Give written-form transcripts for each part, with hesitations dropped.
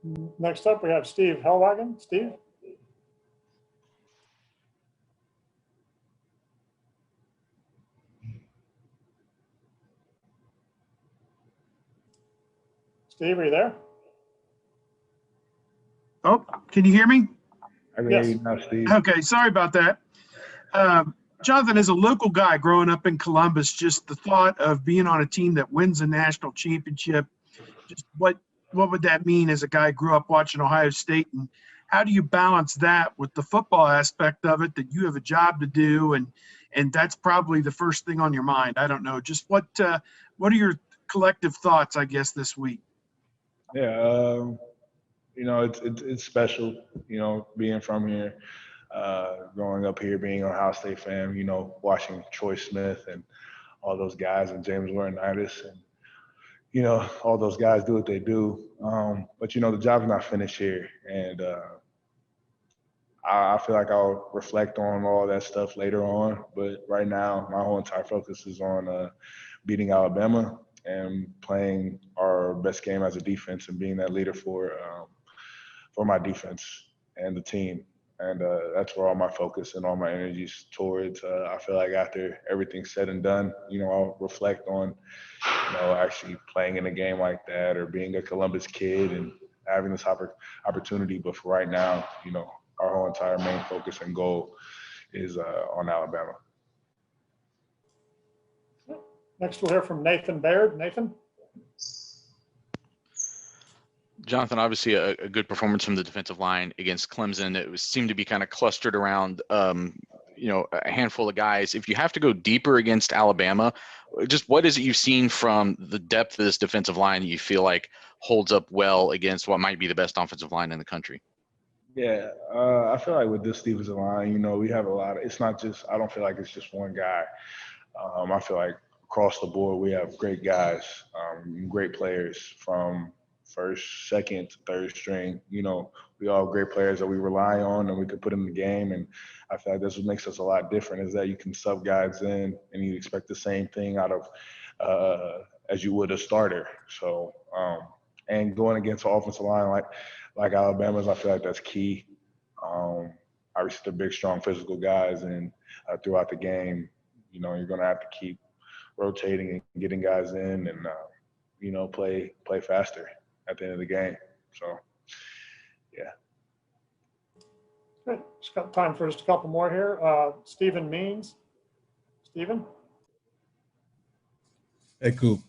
Next up, we have Steve Hellwagen. Steve? Steve, are you there? Oh, can you hear me? I can Yes. hear you now, Steve. Okay, sorry about that. Jonathan, as a local guy growing up in Columbus, just the thought of being on a team that wins a national championship, just what would that mean as a guy who grew up watching Ohio State, and how do you balance that with the football aspect of it, that you have a job to do, and that's probably the first thing on your mind? I don't know. Just what are your collective thoughts, I guess, this week? Yeah, it's special, being from here, growing up here, being an Ohio State fan, watching Troy Smith and all those guys and James Laurinaitis and, all those guys do what they do. But, the job's not finished here. And I feel like I'll reflect on all that stuff later on. But right now, my whole entire focus is on beating Alabama and playing our best game as a defense and being that leader for my defense and the team. And that's where all my focus and all my energies towards. I feel like after everything's said and done, I'll reflect on, actually playing in a game like that or being a Columbus kid and having this opportunity. But for right now, our whole entire main focus and goal is on Alabama. Next, we'll hear from Nathan Baird. Nathan? Jonathan, obviously a good performance from the defensive line against Clemson. It seemed to be kind of clustered around, a handful of guys. If you have to go deeper against Alabama, just what is it you've seen from the depth of this defensive line that you feel like holds up well against what might be the best offensive line in the country? Yeah, I feel like with this defensive line, we have a lot of, it's not just, I don't feel like it's just one guy. I feel like across the board, we have great guys, great players from first, second, third string. We all have great players that we rely on and we can put in the game. And I feel like that's what makes us a lot different, is that you can sub guys in and you expect the same thing out of as you would a starter. So, and going against an offensive line like Alabama's, I feel like that's key. Obviously, they're big, strong, physical guys, and throughout the game, you're going to have to keep rotating and getting guys in and, play faster at the end of the game. So, yeah. Good. Just got time for just a couple more here. Stephen Means. Stephen? Hey, Coop.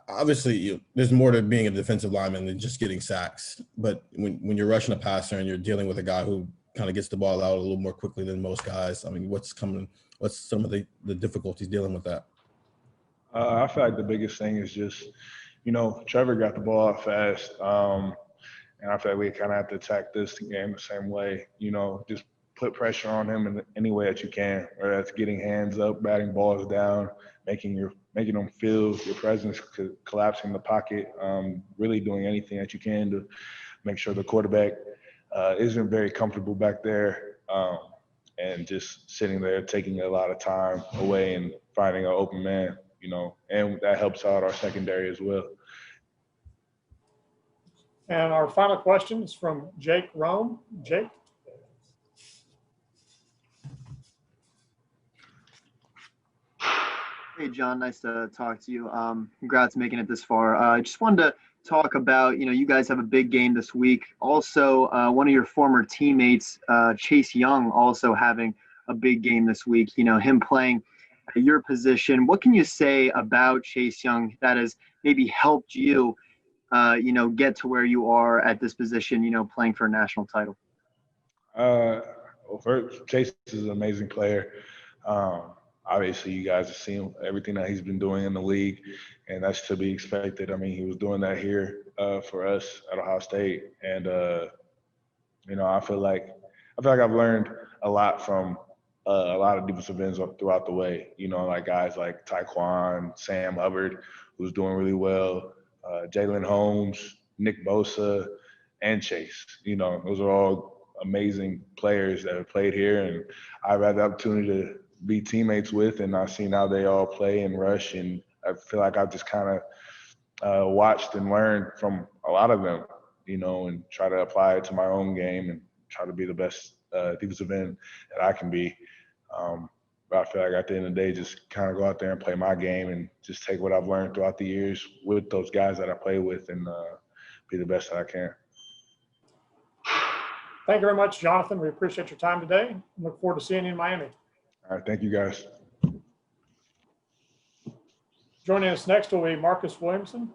Obviously, there's more to being a defensive lineman than just getting sacks. But when you're rushing a passer and you're dealing with a guy who kind of gets the ball out a little more quickly than most guys, I mean, what's some of the difficulties dealing with that? I feel like the biggest thing is just, Trevor got the ball out fast. And I feel like we kind of have to attack this game the same way, just put pressure on him in any way that you can, whether that's getting hands up, batting balls down, making them feel your presence, collapsing the pocket, really doing anything that you can to make sure the quarterback isn't very comfortable back there, and just sitting there taking a lot of time away and finding an open man, and that helps out our secondary as well. And our final question is from Jake Rome. Jake? Hey, John, nice to talk to you. Congrats making it this far. I just wanted to talk about, you guys have a big game this week. Also, one of your former teammates, Chase Young, also having a big game this week, him playing at your position. What can you say about Chase Young that has maybe helped you, get to where you are at this position, playing for a national title? Well, first, Chase is an amazing player. Obviously, you guys have seen everything that he's been doing in the league, and that's to be expected. I mean, he was doing that here for us at Ohio State, and I feel like I've learned a lot from a lot of defensive ends throughout the way. Like guys like Tyquan, Sam Hubbard, who's doing really well, Jalen Holmes, Nick Bosa, and Chase. Those are all amazing players that have played here, and I've had the opportunity to be teammates with, and I've seen how they all play and rush, and I feel like I've just kind of watched and learned from a lot of them, you know, and try to apply it to my own game and try to be the best defensive end that I can be. But I feel like at the end of the day, just kind of go out there and play my game and just take what I've learned throughout the years with those guys that I play with and be the best that I can. Thank you very much, Jonathan. We appreciate your time today. Look forward to seeing you in Miami. All right, thank you guys. Joining us next will be Marcus Williamson.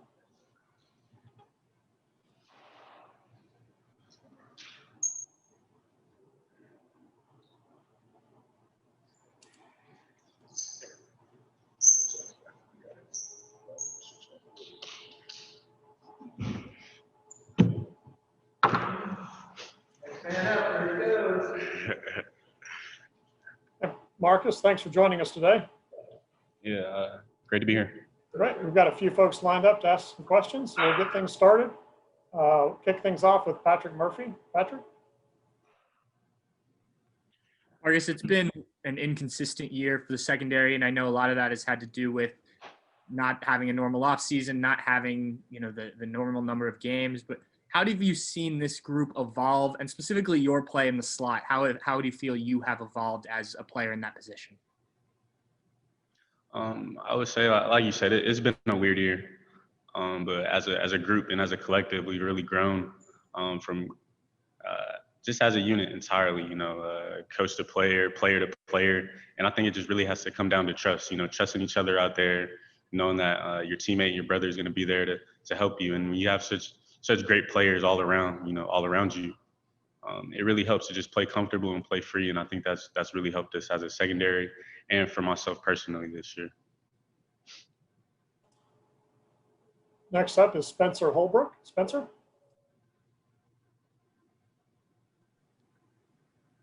Marcus, thanks for joining us today. Yeah, great to be here. Right, we've got a few folks lined up to ask some questions, so we'll get things started. Kick things off with Patrick Murphy. Patrick? Marcus, it's been an inconsistent year for the secondary, and I know a lot of that has had to do with not having a normal offseason, not having, the normal number of games. But how have you seen this group evolve, and specifically your play in the slot? How do you feel you have evolved as a player in that position? I would say, like you said, it's been a weird year. But as a group and as a collective, we've really grown from just as a unit entirely, coach to player, player to player. And I think it just really has to come down to trust, trusting each other out there, knowing that your teammate, your brother is going to be there to help you. And when you have such great players all around you, it really helps to just play comfortable and play free. And I think that's really helped us as a secondary and for myself personally this year. Next up is Spencer Holbrook. Spencer?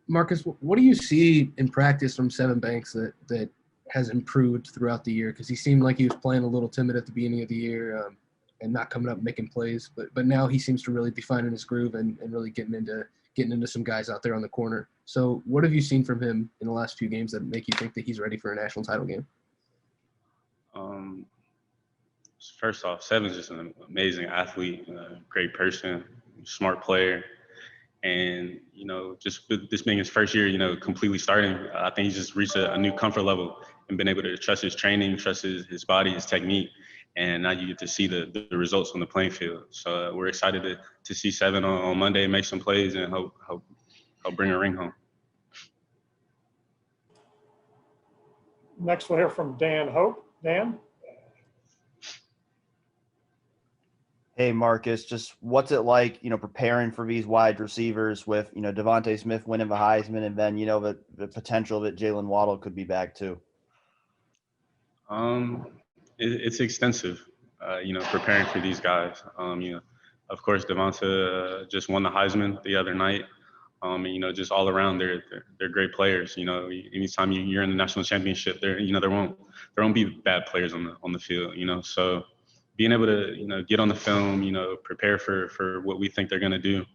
Marcus, what do you see in practice from Sevyn Banks that has improved throughout the year? Because he seemed like he was playing a little timid at the beginning of the year and not coming up making plays. But now he seems to really be finding his groove and really getting into some guys out there on the corner. So what have you seen from him in the last few games that make you think that he's ready for a national title game? First off, Sevyn's just an amazing athlete, great person, smart player. And, just this being his first year, completely starting, I think he's just reached a new comfort level and been able to trust his training, trust his body, his technique. And now you get to see the results on the playing field. So we're excited to see Sevyn on Monday make some plays and help bring a ring home. Next, we'll hear from Dan Hope. Dan? Hey, Marcus, just what's it like, preparing for these wide receivers with, Devontae Smith winning the Heisman and then, the potential that Jalen Waddle could be back too? It's extensive, preparing for these guys. Of course, Devonta just won the Heisman the other night. Just all around, they're great players. Anytime you're in the national championship, there won't be bad players on the field. So being able to get on the film, prepare for what we think they're gonna do,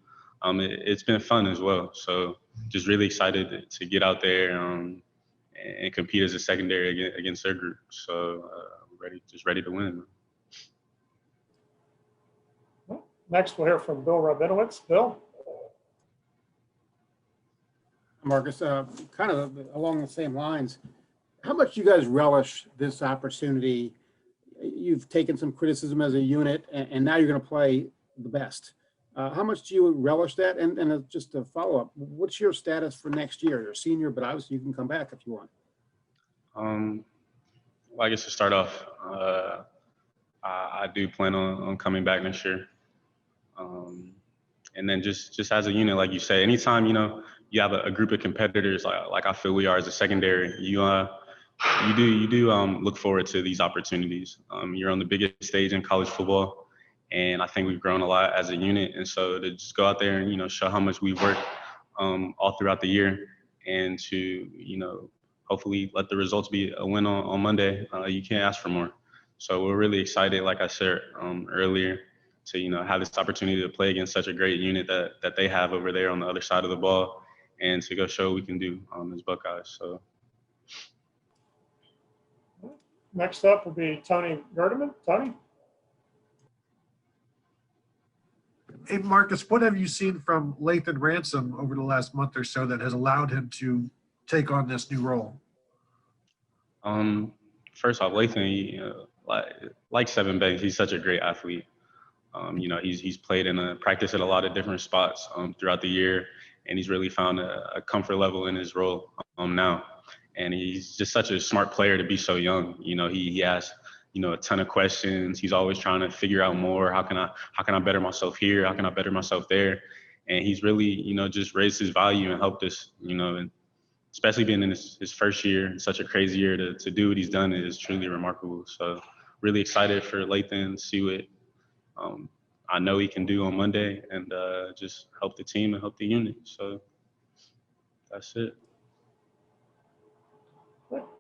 it's been fun as well. So just really excited to get out there and compete as a secondary against their group. So ready to win. Next, we'll hear from Bill Rabinowitz. Bill? Marcus, kind of along the same lines, how much do you guys relish this opportunity? You've taken some criticism as a unit, and now you're going to play the best. How much do you relish that? And just a follow-up, what's your status for next year? You're a senior, but obviously you can come back if you want. Well, I guess to start off, I do plan on coming back next year. And then just as a unit, like you say, anytime, you have a group of competitors like I feel we are as a secondary, you do look forward to these opportunities. You're on the biggest stage in college football, and I think we've grown a lot as a unit. And so to just go out there and, show how much we've worked all throughout the year and to, hopefully let the results be a win on Monday, you can't ask for more. So we're really excited, like I said earlier, to, have this opportunity to play against such a great unit that they have over there on the other side of the ball and to go show what we can do as Buckeyes. So. Next up will be Tony Gerdeman. Tony? Hey, Marcus, what have you seen from Lathan Ransom over the last month or so that has allowed him to take on this new role? First off, Lathan, like Seven Banks, he's such a great athlete. He's played in practice at a lot of different spots throughout the year, and he's really found a comfort level in his role now. And he's just such a smart player to be so young. He asks, a ton of questions. He's always trying to figure out more. How can I better myself here? How can I better myself there? And he's really, just raised his value and helped us, and especially being in his first year, such a crazy year to do what he's done is truly remarkable. So really excited for Lathan to see what I know he can do on Monday and just help the team and help the unit. So that's it.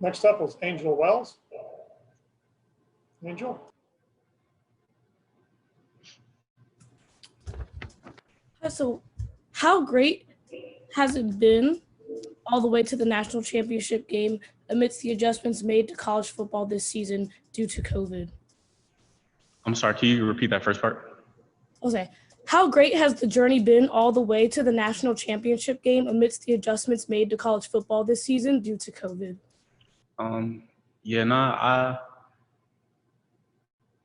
Next up is Angel Wells. Angel. So, how great has it been all the way to the national championship game amidst the adjustments made to college football this season due to COVID? I'm sorry, can you repeat that first part? Okay. How great has the journey been all the way to the national championship game amidst the adjustments made to college football this season due to COVID?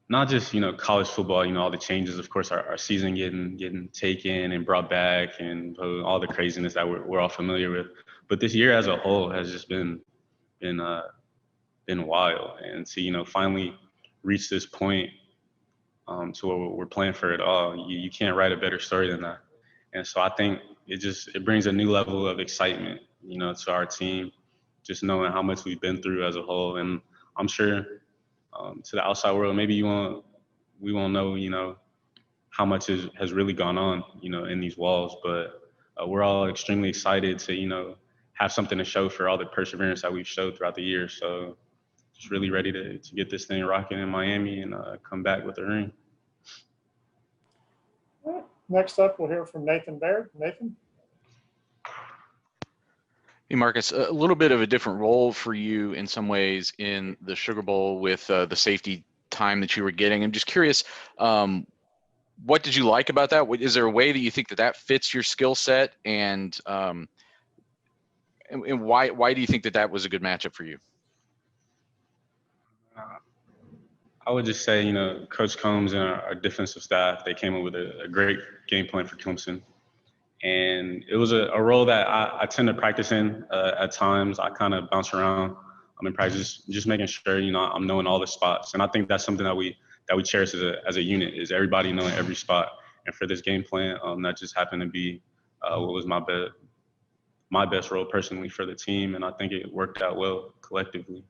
Not just, college football, all the changes, of course, our season getting taken and brought back and all the craziness that we're all familiar with. But this year as a whole has just been wild. And to, finally reach this point to where we're playing for it all, you can't write a better story than that. And so I think it brings a new level of excitement, to our team, just knowing how much we've been through as a whole. And I'm sure to the outside world, maybe we won't know, how much has really gone on, in these walls. But we're all extremely excited to, have something to show for all the perseverance that we've showed throughout the year. So just really ready to get this thing rocking in Miami and come back with a ring. Next up, we'll hear from Nathan Baird. Nathan. Hey, Marcus, a little bit of a different role for you in some ways in the Sugar Bowl with the safety time that you were getting. I'm just curious, what did you like about that? Is there a way that you think that fits your skill set, and why do you think that was a good matchup for you? I would just say, Coach Combs and our defensive staff, they came up with a great game plan for Clemson. And it was a role that I tend to practice in at times. I kind of bounce around. I'm in practice, just making sure, I'm knowing all the spots. And I think that's something that we cherish as a unit, is everybody knowing every spot. And for this game plan, that just happened to be what was my best role personally for the team. And I think it worked out well collectively.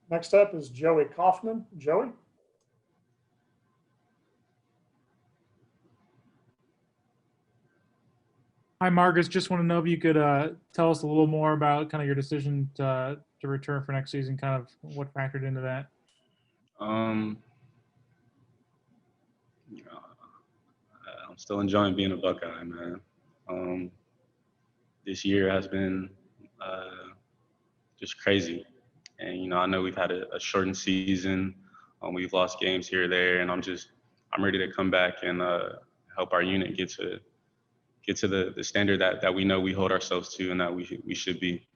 Next up is Joey Kaufman. Joey. Hi, Marcus. Just want to know if you could tell us a little more about kind of your decision to return for next season, kind of what factored into that. I'm still enjoying being a Buckeye, man. This year has been just crazy. And, I know we've had a shortened season. We've lost games here or there, and I'm ready to come back and help our unit get to the standard that we know we hold ourselves to and that we should be.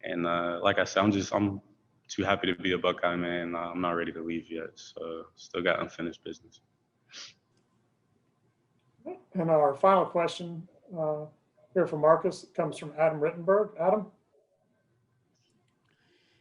And like I said, I'm too happy to be a Buckeye, man. I'm not ready to leave yet, so still got unfinished business. And our final question here from Marcus comes from Adam Rittenberg. Adam.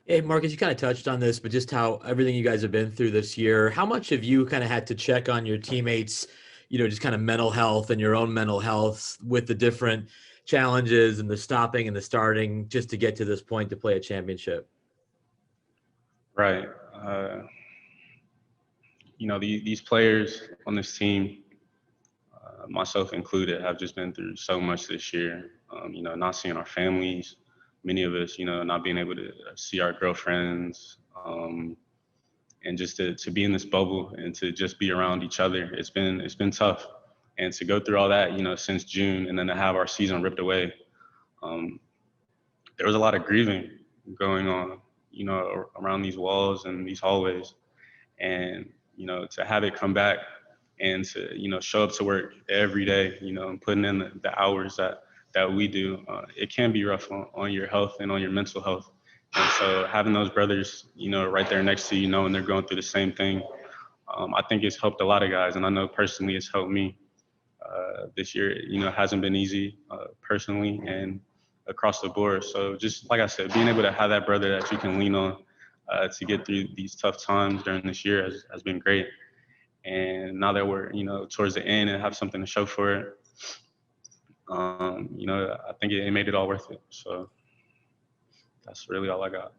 Hey, Marcus, you kind of touched on this, but just how everything you guys have been through this year, how much have you kind of had to check on your teammates, just kind of mental health and your own mental health with the different challenges and the stopping and the starting just to get to this point to play a championship? Right. These players on this team, myself included, have just been through so much this year. Not seeing our families, many of us, not being able to see our girlfriends, and just to be in this bubble and to just be around each other. It's been tough. And to go through all that, since June, and then to have our season ripped away, there was a lot of grieving going on, around these walls and these hallways. And, to have it come back and to, show up to work every day, and putting in the hours that we do, it can be rough on your health and on your mental health. And so having those brothers, right there next to you, knowing they're going through the same thing, I think it's helped a lot of guys. And I know personally it's helped me. This year, it hasn't been easy personally and across the board. So just like I said, being able to have that brother that you can lean on to get through these tough times during this year has been great. And now that we're, towards the end and have something to show for it, I think it made it all worth it. So that's really all I got.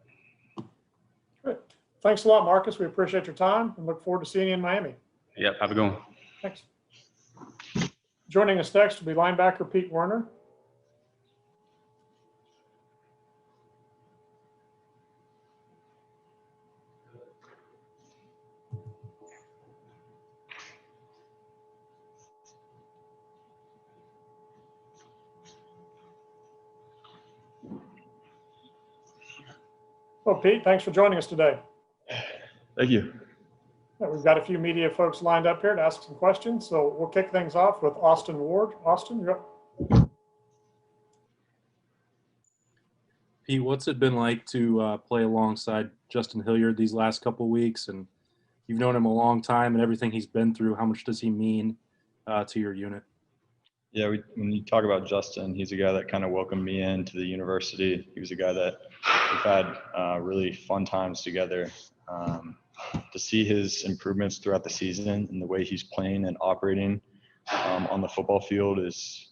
Great. Thanks a lot, Marcus. We appreciate your time and look forward to seeing you in Miami. Yep, have a good one. Thanks. Joining us next will be linebacker Pete Werner. Well, Pete, thanks for joining us today. Thank you. We've got a few media folks lined up here to ask some questions, so we'll kick things off with Austin Ward. Austin, you're up. Pete, what's it been like to play alongside Justin Hilliard these last couple of weeks? And you've known him a long time and everything he's been through. How much does he mean to your unit? Yeah, when you talk about Justin, he's a guy that kind of welcomed me into the university. He was a guy that we've had really fun times together. To see his improvements throughout the season and the way he's playing and operating on the football field is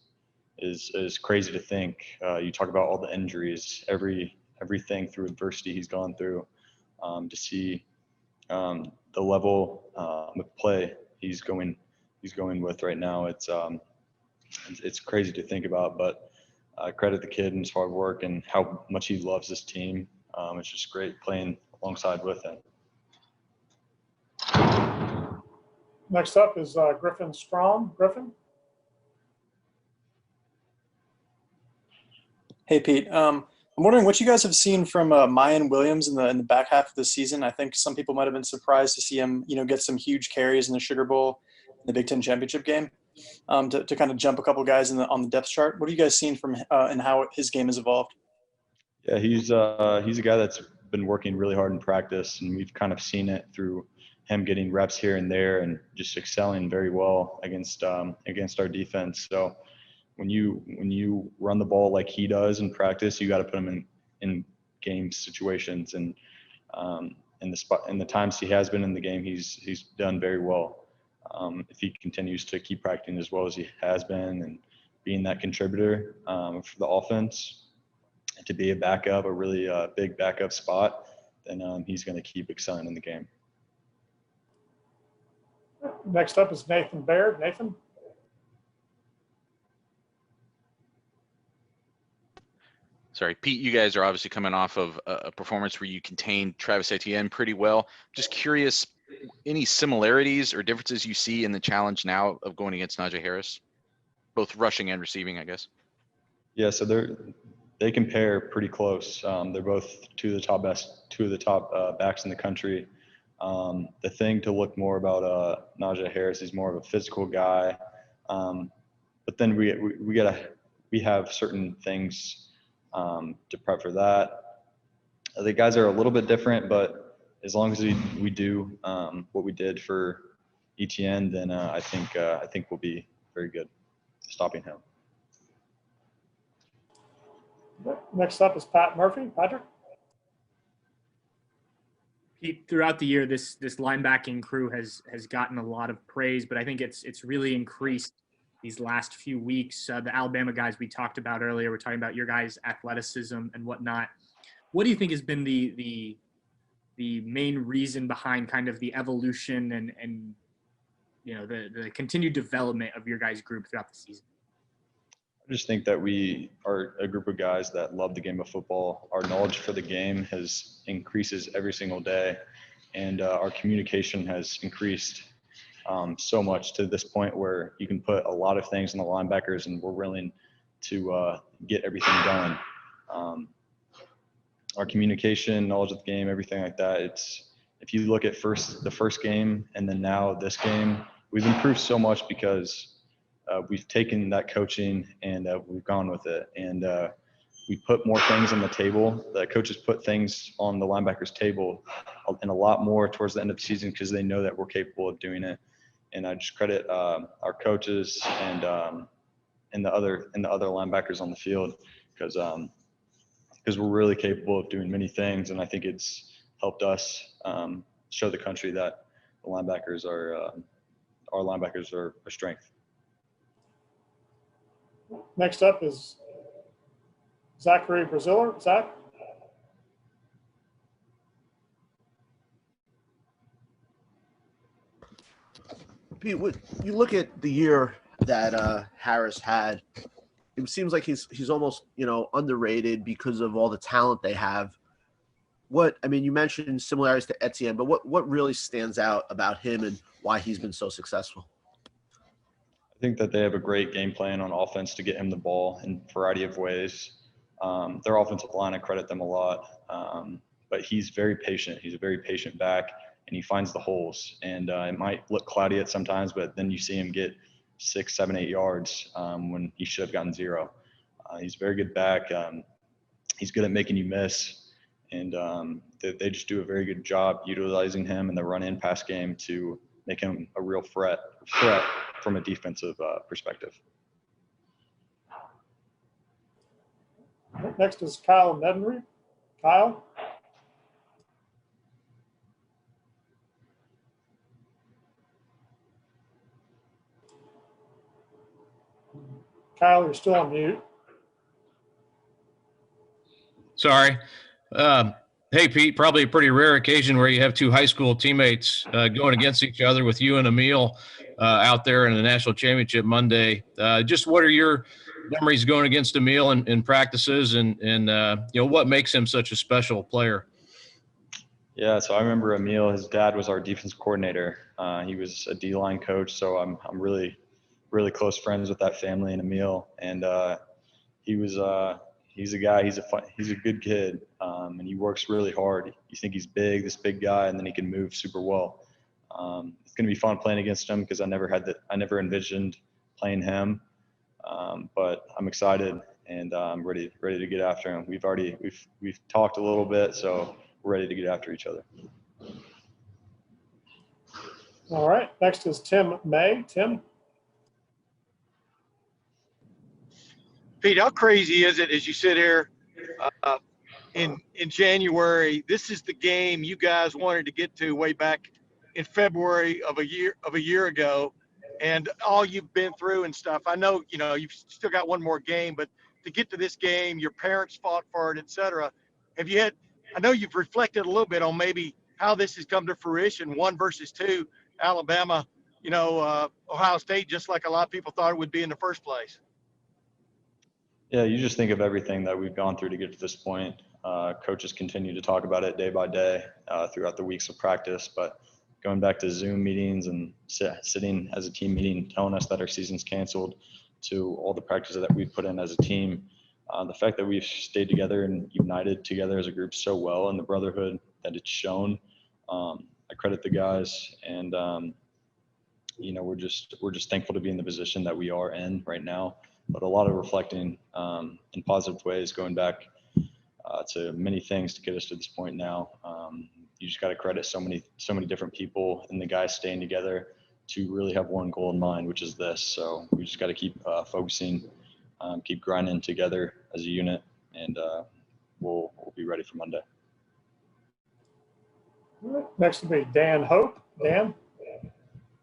crazy to think. You talk about all the injuries, everything through adversity he's gone through. To see the level of play he's going with right now, it's crazy to think about. But I credit the kid and his hard work and how much he loves this team. It's just great playing alongside with him. Next up is Griffin Strom. Griffin? Hey, Pete. I'm wondering what you guys have seen from Mayan Williams in the back half of the season. I think some people might have been surprised to see him, get some huge carries in the Sugar Bowl, in the Big Ten championship game, to kind of jump a couple guys on the depth chart. What have you guys seen from and how his game has evolved? Yeah, he's a guy that's been working really hard in practice, and we've kind of seen it through him getting reps here and there and just excelling very well against our defense. So when you run the ball like he does in practice, you got to put him in game situations, and in the times he has been in the game, he's done very well. If he continues to keep practicing as well as he has been and being that contributor for the offense, and to be a really big backup spot, then he's going to keep excelling in the game. Next up is Nathan Baird. Nathan? Sorry, Pete, you guys are obviously coming off of a performance where you contained Travis Etienne pretty well. Just curious, any similarities or differences you see in the challenge now of going against Najee Harris, both rushing and receiving, I guess? Yeah, so they compare pretty close. They're both two of the top backs in the country. The thing to look more about Najee Harris, he's more of a physical guy, but then we have certain things to prep for that. The guys are a little bit different, but as long as we do what we did for Etienne, then I think we'll be very good stopping him. Next up is Pat Murphy. Patrick? Pete, throughout the year, this linebacking crew has gotten a lot of praise, but I think it's really increased these last few weeks. The Alabama guys we talked about earlier, we're talking about your guys' athleticism and whatnot. What do you think has been the main reason behind kind of the evolution and the continued development of your guys' group throughout the season? I just think that we are a group of guys that love the game of football. Our knowledge for the game increases every single day, and our communication has increased so much to this point where you can put a lot of things in the linebackers, and we're willing to get everything done. Our communication, knowledge of the game, everything like that. If you look at the first game and then now this game, we've improved so much because we've taken that coaching and we've gone with it. And we put more things on the table. The coaches put things on the linebackers' table and a lot more towards the end of the season because they know that we're capable of doing it. And I just credit our coaches and the other linebackers on the field because we're really capable of doing many things. And I think it's helped us show the country that the linebackers are our linebackers are a strength. Next up is Zachary Braziller. Zach? Pete, you look at the year that Harris had, it seems like he's almost, underrated because of all the talent they have. You mentioned similarities to Etienne, but what really stands out about him and why he's been so successful? I think that they have a great game plan on offense to get him the ball in a variety of ways. Their offensive line, I credit them a lot, but he's very patient. He's a very patient back, and he finds the holes. And it might look cloudy at sometimes, but then you see him get 6, 7, 8 yards when he should have gotten 0. He's a very good back. He's good at making you miss, and they just do a very good job utilizing him in the run-in pass game to make him a real threat from a defensive perspective. Next is Kyle Neddenry. Kyle? Kyle, you're still on mute. Sorry. Hey, Pete, probably a pretty rare occasion where you have two high school teammates going against each other with you and Emil out there in the national championship Monday. Just what are your memories going against Emil in practices and what makes him such a special player? Yeah, so I remember Emil, his dad was our defense coordinator. He was a D-line coach, so I'm really, really close friends with that family and Emil. And he's a guy, he's a good kid, and he works really hard. You think he's big, this big guy, and then he can move super well. It's going to be fun playing against him because I never envisioned playing him. But I'm excited and I'm ready to get after him. We've talked a little bit, so we're ready to get after each other. All right. Next is Tim May. Tim? Pete, how crazy is it as you sit here in January? This is the game you guys wanted to get to way back in February of a year ago, and all you've been through and stuff. I know you've still got one more game, but to get to this game, your parents fought for it, etc. I know you've reflected a little bit on maybe how this has come to fruition, 1 versus 2, Alabama, Ohio State, just like a lot of people thought it would be in the first place. Yeah, you just think of everything that we've gone through to get to this point. Coaches continue to talk about it day by day throughout the weeks of practice, but going back to Zoom meetings and sitting as a team meeting, telling us that our season's canceled, to all the practices that we've put in as a team, the fact that we've stayed together and united together as a group so well, and the brotherhood that it's shown, I credit the guys, and we're just thankful to be in the position that we are in right now. But a lot of reflecting in positive ways, going back to many things to get us to this point now. You just got to credit so many different people and the guys staying together to really have one goal in mind, which is this. So we just got to keep focusing, keep grinding together as a unit, and we'll be ready for Monday. Next will be Dan Hope. Dan?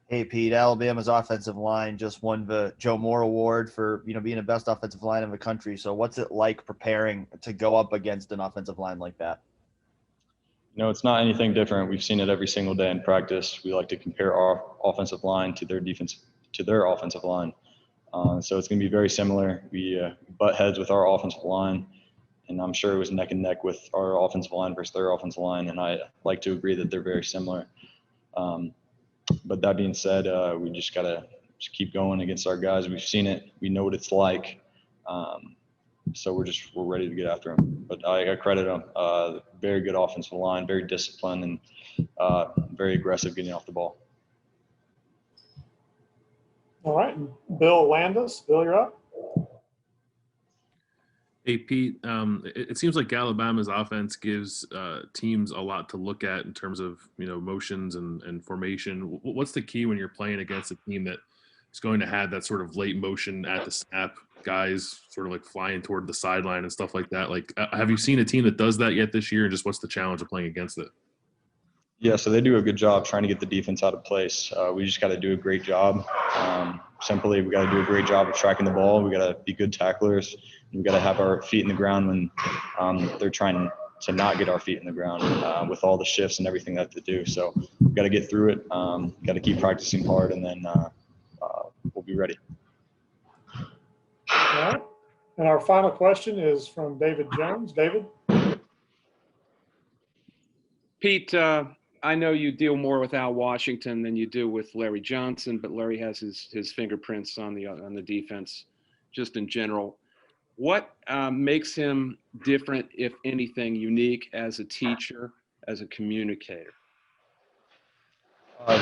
Hey, Pete, Alabama's offensive line just won the Joe Moore Award for, being the best offensive line in the country. So what's it like preparing to go up against an offensive line like that? It's not anything different. We've seen it every single day in practice. We like to compare our offensive line to their offensive line. So it's going to be very similar. We butt heads with our offensive line, and I'm sure it was neck and neck with our offensive line versus their offensive line, and I like to agree that they're very similar. But that being said, we just got to keep going against our guys. We've seen it. We know what it's like. So we're ready to get after them. But I credit them. Very good offensive line, very disciplined, and very aggressive getting off the ball. All right, and Bill Landis. Bill, you're up. Hey, Pete, it seems like Alabama's offense gives teams a lot to look at in terms of, motions and formation. What's the key when you're playing against a team that is going to have that sort of late motion at the snap, guys sort of like flying toward the sideline and stuff like that? Like, have you seen a team that does that yet this year, and just what's the challenge of playing against it? Yeah, so they do a good job trying to get the defense out of place. We just got to do a great job. Simply, we got to do a great job of tracking the ball. We got to be good tacklers. We got to have our feet in the ground when they're trying to not get our feet in the ground with all the shifts and everything that they do. So we got to get through it. Got to keep practicing hard, and then we'll be ready. All right. And our final question is from David Jones. David? Pete, I know you deal more with Al Washington than you do with Larry Johnson, but Larry has his fingerprints on the defense just in general. What makes him different, if anything, unique as a teacher, as a communicator?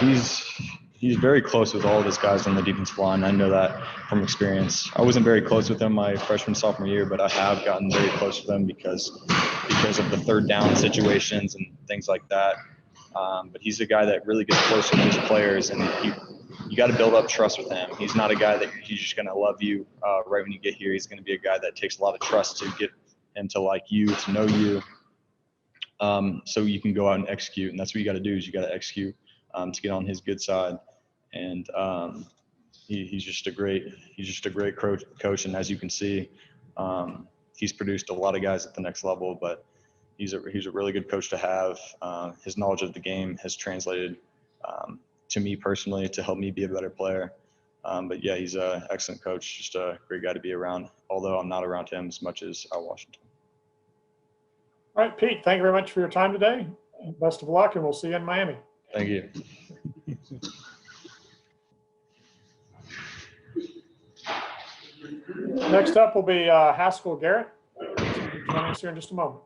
He's very close with all of his guys on the defensive line. I know that from experience. I wasn't very close with him my freshman, sophomore year, but I have gotten very close with him because of the third down situations and things like that. But he's a guy that really gets close with his players, and you got to build up trust with him. He's not a guy that he's just going to love you right when you get here. He's going to be a guy that takes a lot of trust to get him to like you, to know you, so you can go out and execute. And that's what you got to do, is you got to execute to get on his good side. And he's just a great coach. And as you can see, he's produced a lot of guys at the next level, but he's a really good coach to have. His knowledge of the game has translated to me personally to help me be a better player. But yeah, he's an excellent coach, just a great guy to be around, although I'm not around him as much as Al Washington. All right, Pete, thank you very much for your time today. Best of luck, and we'll see you in Miami. Thank you. Next up will be Haskell Garrett. Joining us here in just a moment.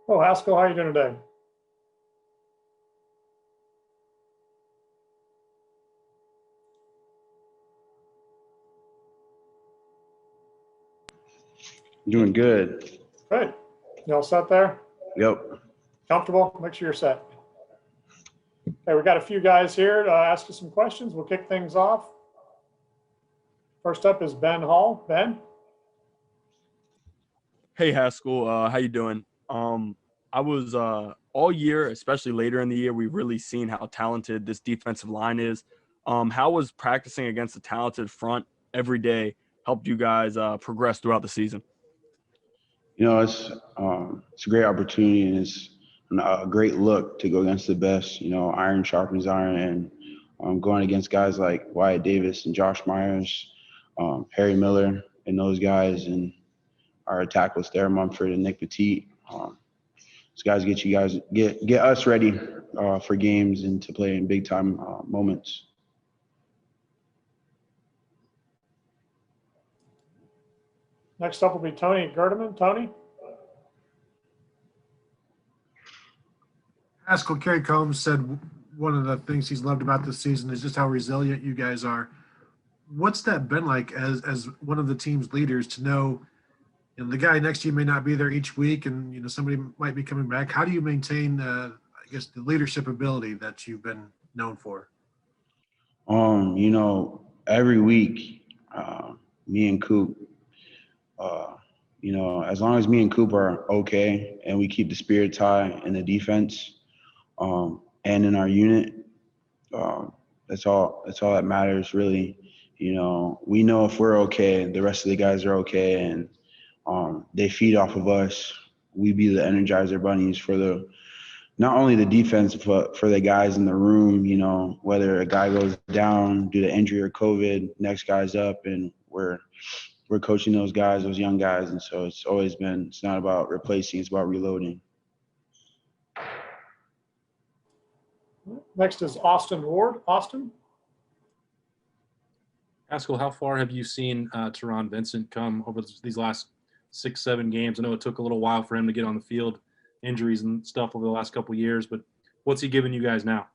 Oh, Haskell, how are you doing today? Doing good. Good. You all set there? Yep. Comfortable? Make sure you're set. Okay, we got a few guys here to ask you some questions. We'll kick things off. First up is Ben Hall. Ben? Hey, Haskell. How you doing? I was all year, especially later in the year, we've really seen how talented this defensive line is. How was practicing against a talented front every day helped you guys progress throughout the season? It's a great opportunity, and it's a great look to go against the best. Iron sharpens iron, and going against guys like Wyatt Davis and Josh Myers, Harry Miller, and those guys, and our tackles there, Mumford and Nick Petit. These guys get us ready for games and to play in big time moments. Next up will be Tony Gerdeman. Tony? Haskell, Kerry Combs said one of the things he's loved about this season is just how resilient you guys are. What's that been like as one of the team's leaders to know, the guy next to you may not be there each week, and somebody might be coming back? How do you maintain guess, the leadership ability that you've been known for? You know, every week, me and Coop, you know, as long as me and Coop are okay and we keep the spirits high in the defense, and in our unit, that's all that matters, really. You know, we know if we're okay, the rest of the guys are okay, and they feed off of us. We be the Energizer bunnies for not only the defense, but for the guys in the room. You know, whether a guy goes down due to injury or COVID, next guy's up, and we're coaching those guys, those young guys. And so it's not about replacing, it's about reloading. Next is Austin Ward. Austin? Haskell, how far have you seen Teron Vincent come over these last 6-7 games? I know it took a little while for him to get on the field, injuries and stuff over the last couple of years, but what's he giving you guys now?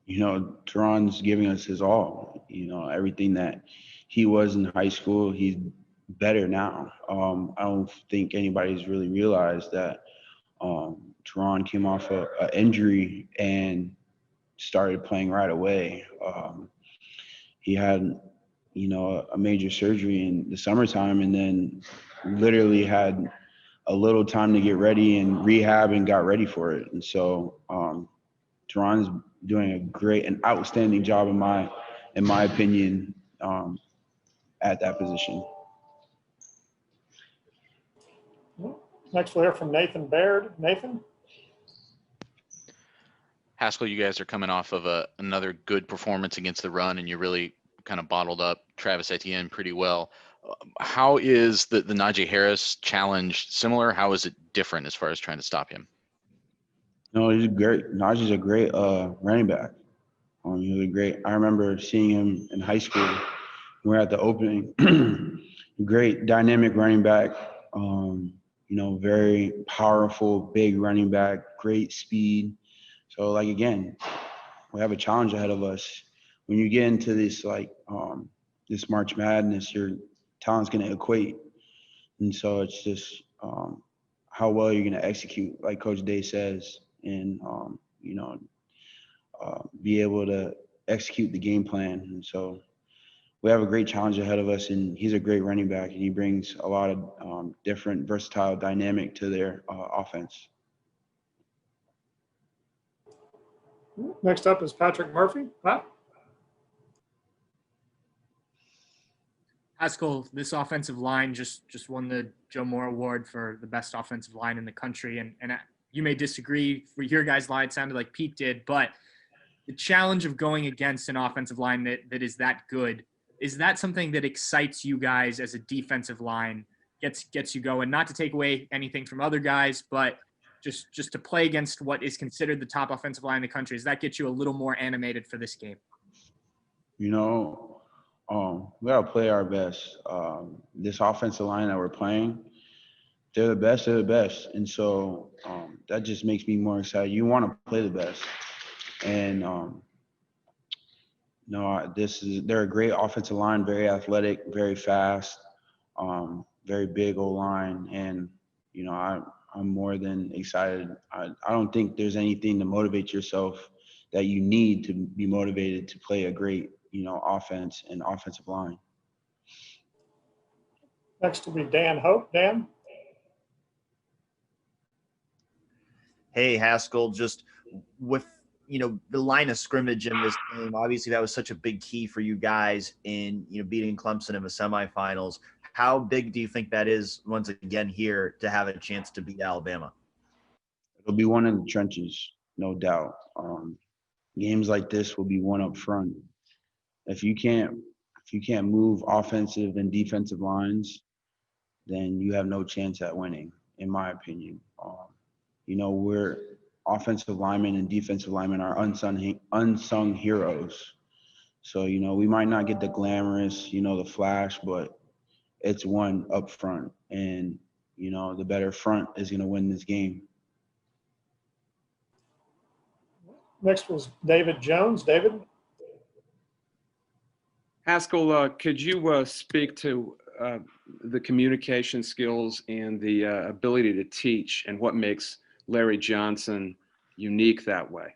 You know, Teron's giving us his all. You know, everything that he was in high school, he's better now. I don't think anybody's really realized that Teron came off an injury and started playing right away. He had, you know, a major surgery in the summertime, and then literally had a little time to get ready and rehab and got ready for it. And so Teron's doing an outstanding job in my opinion at that position. Next we'll hear from Nathan Baird. Nathan? Haskell, you guys are coming off of another good performance against the run, and you really kind of bottled up Travis Etienne pretty well. How is the Najee Harris challenge similar? How is it different as far as trying to stop him? No, he's great. Najee's a great running back. He was great. I remember seeing him in high school. We were at the opening. Great dynamic running back. You know, very powerful, big running back, great speed. So, like, again, we have a challenge ahead of us. When you get into this, this March Madness, your talent's going to equate. And so it's just how well you're going to execute, like Coach Day says, and, you know, be able to execute the game plan. And so we have a great challenge ahead of us, and he's a great running back, and he brings a lot of different versatile dynamic to their offense. Next up is Patrick Murphy. Pat? Haskell, this offensive line just won the Joe Moore Award for the best offensive line in the country. And you may disagree. For your guys' line, it sounded like Pete did. But the challenge of going against an offensive line that is that good, is that something that excites you guys as a defensive line, gets you going? Not to take away anything from other guys, but just to play against what is considered the top offensive line in the country, does that get you a little more animated for this game? You know, we got to play our best. This offensive line that we're playing, they're the best. And so that just makes me more excited. You want to play the best. And, they're a great offensive line, very athletic, very fast, very big O-line. And, you know, I'm more than excited. I don't think there's anything to motivate yourself that you need to be motivated to play a great, you know, offense and offensive line. Next will be Dan Hope. Dan? Hey, Haskell, just with, you know, the line of scrimmage in this game, obviously that was such a big key for you guys in, you know, beating Clemson in the semifinals. How big do you think that is once again here to have a chance to beat Alabama? It'll be one in the trenches, no doubt. Games like this will be one up front. If you can't move offensive and defensive lines, then you have no chance at winning, in my opinion. You know, we're offensive linemen and defensive linemen are unsung heroes. So, you know, we might not get the glamorous, you know, the flash, but it's one up front. And, you know, the better front is going to win this game. Next was David Jones. David? Haskell, could you speak to the communication skills and the ability to teach and what makes Larry Johnson unique that way?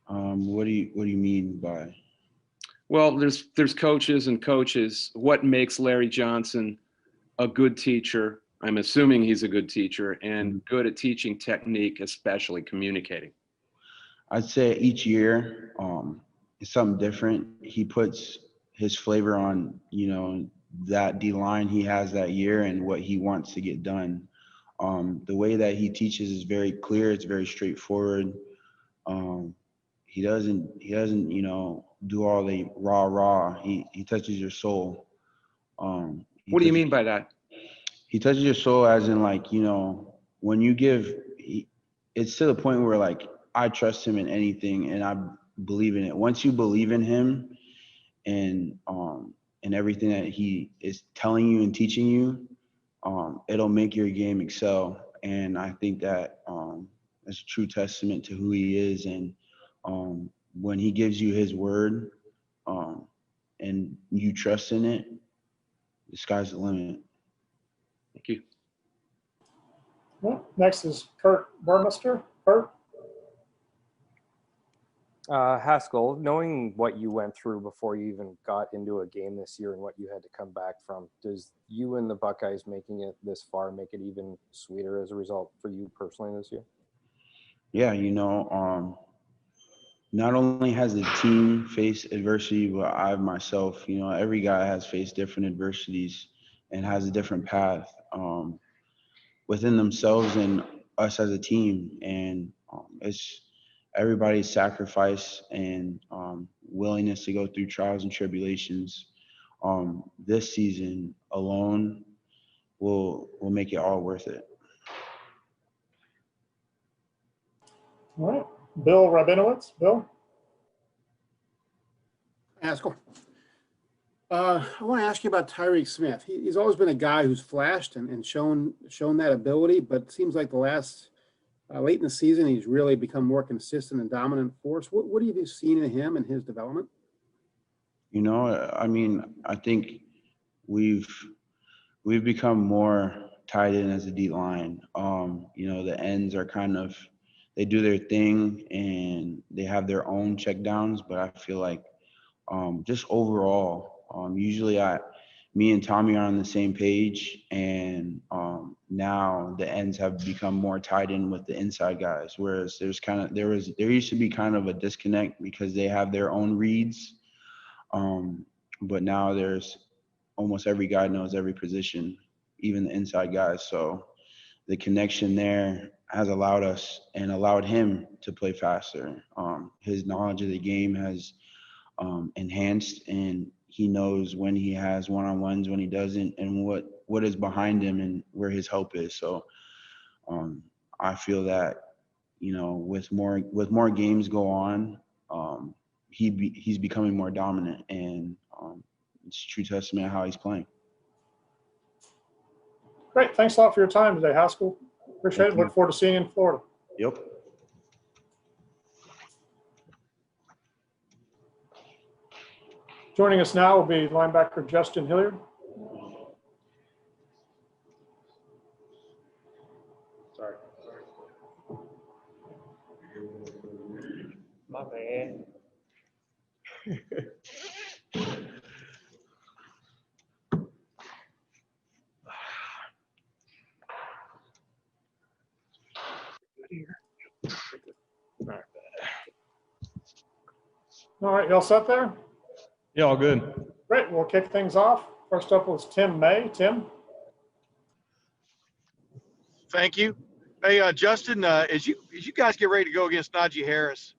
What do you mean by? Well, there's coaches and coaches. What makes Larry Johnson a good teacher? I'm assuming he's a good teacher and good at teaching technique, especially communicating. I'd say each year, it's something different. He puts his flavor on, that D line he has that year and what he wants to get done. The way that he teaches is very clear. It's very straightforward. He doesn't, do all the rah. He touches your soul. What do you mean by that? He touches your soul as in when you give, it's to the point where I trust him in anything and I believe in it. Once you believe in him and everything that he is telling you and teaching you, it'll make your game excel. And I think that it's a true testament to who he is. And when he gives you his word and you trust in it, the sky's the limit. Thank you. Well, next is Kurt Burmester. Kurt? Haskell, knowing what you went through before you even got into a game this year and what you had to come back from, does you and the Buckeyes making it this far make it even sweeter as a result for you personally this year? Yeah, not only has the team faced adversity, but I myself, every guy has faced different adversities and has a different path within themselves and us as a team. And it's everybody's sacrifice and willingness to go through trials and tribulations. This season alone will make it all worth it. All right. Bill Rabinowitz. Bill? Haskell. I want to ask you about Tyreek Smith. He's always been a guy who's flashed and shown that ability, but it seems like the last late in the season, he's really become more consistent and dominant force. What have you seen in him and his development? I think we've become more tied in as a D line. The ends are they do their thing and they have their own checkdowns, but I feel like just overall, usually me and Tommy are on the same page, and now the ends have become more tied in with the inside guys. Whereas there used to be kind of a disconnect because they have their own reads, but now there's almost every guy knows every position, even the inside guys. So the connection there has allowed us and allowed him to play faster. His knowledge of the game has enhanced, and he knows when he has one-on-ones, when he doesn't, and what is behind him and where his help is. So I feel that, with more games go on, he's becoming more dominant, and it's a true testament of how he's playing. Great. Thanks a lot for your time today, Haskell. Appreciate it. Look forward to seeing you in Florida. Yep. Joining us now will be linebacker Justin Hilliard. Sorry. My bad. All right, you all set there? Yeah, all good. Great. We'll kick things off. First up was Tim May. Tim? Thank you. Hey, Justin, as you guys get ready to go against Najee Harris,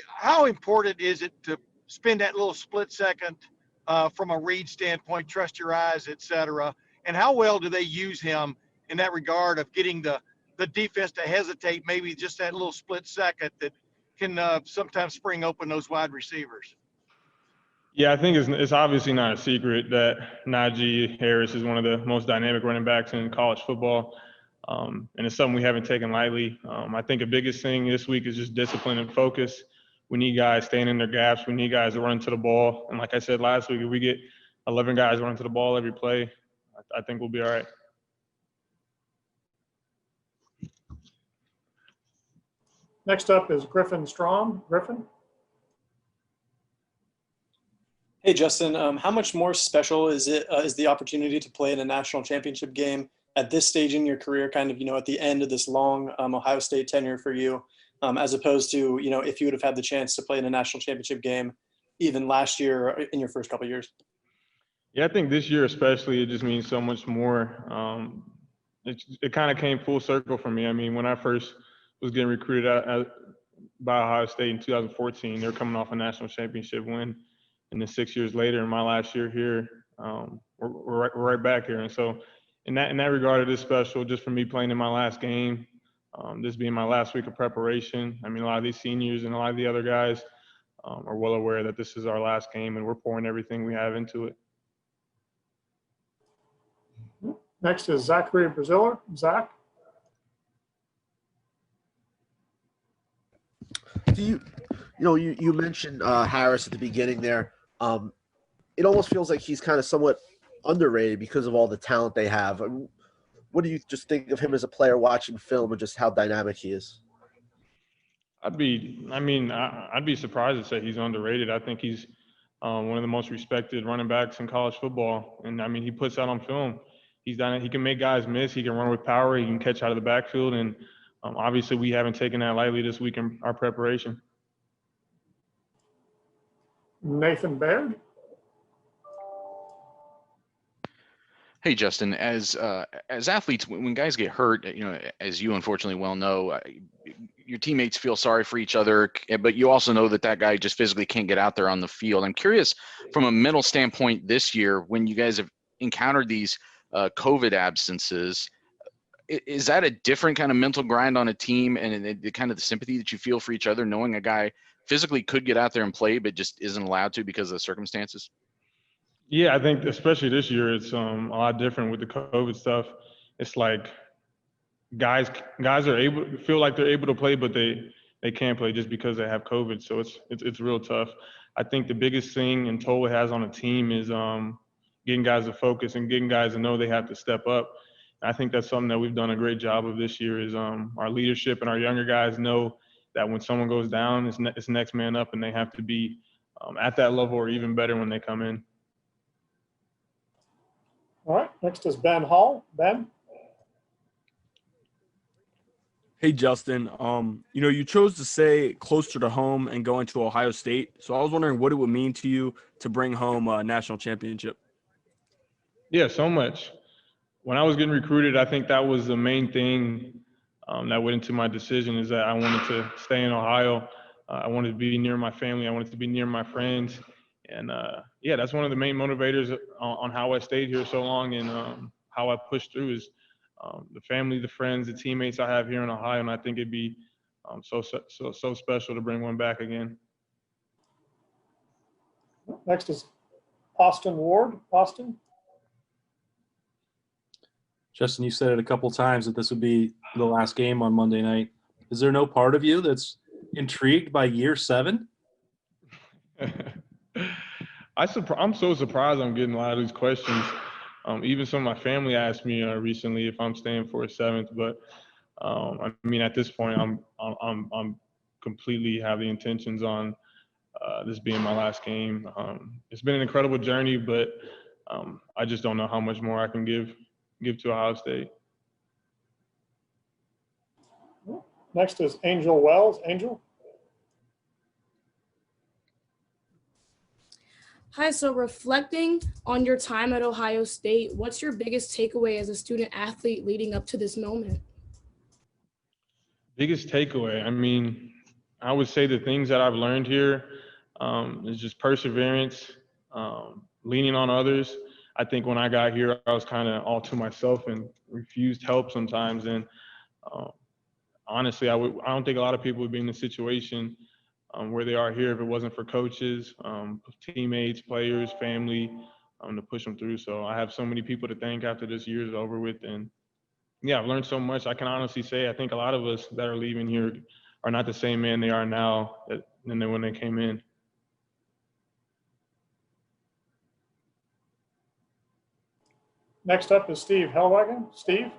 how important is it to spend that little split second from a read standpoint, trust your eyes, et cetera? And how well do they use him in that regard of getting the defense to hesitate, maybe just that little split second that can sometimes spring open those wide receivers? Yeah, I think it's obviously not a secret that Najee Harris is one of the most dynamic running backs in college football. And it's something we haven't taken lightly. I think the biggest thing this week is just discipline and focus. We need guys staying in their gaps. We need guys to run to the ball. And like I said last week, if we get 11 guys running to the ball every play, I think we'll be all right. Next up is Griffin Strom. Griffin? Hey, Justin, how much more special is the opportunity to play in a national championship game at this stage in your career, kind of, at the end of this long Ohio State tenure for you, as opposed to, if you would have had the chance to play in a national championship game even last year in your first couple of years? Yeah, I think this year especially, it just means so much more. It kind of came full circle for me. I mean, when I first was getting recruited by Ohio State in 2014, they were coming off a national championship win. And then 6 years later, in my last year here, we're right back here. And so in that regard, it is special just for me playing in my last game, this being my last week of preparation. I mean, a lot of these seniors and a lot of the other guys are well aware that this is our last game and we're pouring everything we have into it. Next is Zachary Braziller. Zach? You mentioned Harris at the beginning there. It almost feels like he's kind of somewhat underrated because of all the talent they have. What do you just think of him as a player watching film and just how dynamic he is? I'd be surprised to say he's underrated. I think he's one of the most respected running backs in college football. And I mean, he puts out on film. He's done it. He can make guys miss. He can run with power. He can catch out of the backfield. And obviously, we haven't taken that lightly this week in our preparation. Nathan Baird. Hey, Justin, as athletes, when guys get hurt, as you unfortunately well know, your teammates feel sorry for each other, but you also know that guy just physically can't get out there on the field. I'm curious from a mental standpoint this year, when you guys have encountered these COVID absences, is that a different kind of mental grind on a team and the kind of the sympathy that you feel for each other, knowing a guy physically could get out there and play, but just isn't allowed to because of the circumstances? Yeah, I think especially this year, it's a lot different with the COVID stuff. It's like guys feel like they're able to play, but they can't play just because they have COVID. So it's real tough. I think the biggest thing and toll it has on a team is getting guys to focus and getting guys to know they have to step up. And I think that's something that we've done a great job of this year is our leadership and our younger guys know that when someone goes down, it's next man up, and they have to be at that level or even better when they come in. All right, next is Ben Hall. Ben? Hey, Justin, you chose to stay closer to home and going to Ohio State. So I was wondering what it would mean to you to bring home a national championship. Yeah, so much. When I was getting recruited, I think that was the main thing that went into my decision is that I wanted to stay in Ohio. I wanted to be near my family. I wanted to be near my friends. And, yeah, that's one of the main motivators on how I stayed here so long and how I pushed through is the family, the friends, the teammates I have here in Ohio. And I think it'd be so special to bring one back again. Next is Austin Ward. Austin? Justin, you said it a couple times that this would be the last game on Monday night. Is there no part of you that's intrigued by year 7? I'm so surprised I'm getting a lot of these questions. Even some of my family asked me recently if I'm staying for a 7th, but I mean at this point I'm completely have the intentions on this being my last game. It's been an incredible journey, but I just don't know how much more I can give to Ohio State. Next is Angel Wells. Angel? Hi, so reflecting on your time at Ohio State, what's your biggest takeaway as a student athlete leading up to this moment? Biggest takeaway, I mean, I would say the things that I've learned here is just perseverance, leaning on others. I think when I got here, I was kind of all to myself and refused help sometimes. And honestly, I don't think a lot of people would be in the situation where they are here if it wasn't for coaches, teammates, players, family, to push them through. So I have so many people to thank after this year is over with. And yeah, I've learned so much. I can honestly say I think a lot of us that are leaving here are not the same man they are now than when they came in. Next up is Steve Hellwagen. Steve?